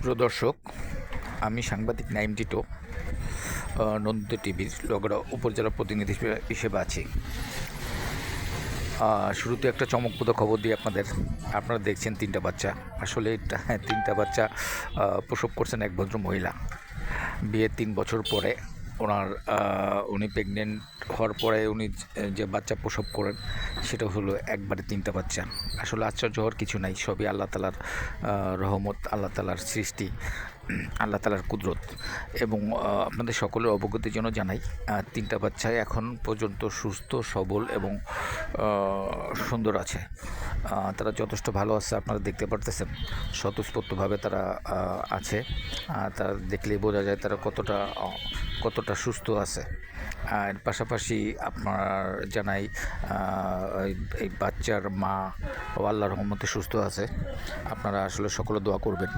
প্রিয় দর্শক, আমি সাংবাদিক নাইম টিটো, নন্দিত টিভির লগড়া উপজেলা প্রতিনিধি হিসেবে আছি। শুরুতে একটা চমকপ্রদ খবর দিই আপনারা দেখছেন তিনটা বাচ্চা। আসলে তিনটা বাচ্চা প্রসব করছেন এক ভদ্র মহিলা। বিয়ের 3 বছর পরে উনি প্রেগনেন্ট হওয়ার পরে উনি যে বাচ্চা প্রসব করেন সেটা হলো একবারে তিনটা বাচ্চা। আসলে আশ্চর্য হওয়ার কিছু নাই, সবই আল্লাহ তাআলার রহমত, আল্লাহ তাআলার সৃষ্টি, আল্লাহ তাআলার কুদরত। এবং আপনাদের সকলের অবগতির জন্য জানাই, তিনটা বাচ্চাই এখন পর্যন্ত সুস্থ সবল এবং সুন্দর আছে। তারা যথেষ্ট ভালো আছে, আপনারা দেখতে পারতেছেন স্বতঃস্ফূর্তভাবে তারা আছে। তারা দেখলেই বোঝা যায় তারা কতটা সুস্থ আছে। এর পাশাপাশি আপনার জানাই এই বাচ্চার মা ও আল্লাহর রহমতে সুস্থ আছে। আপনারা আসলে সকলে দোয়া করবেন।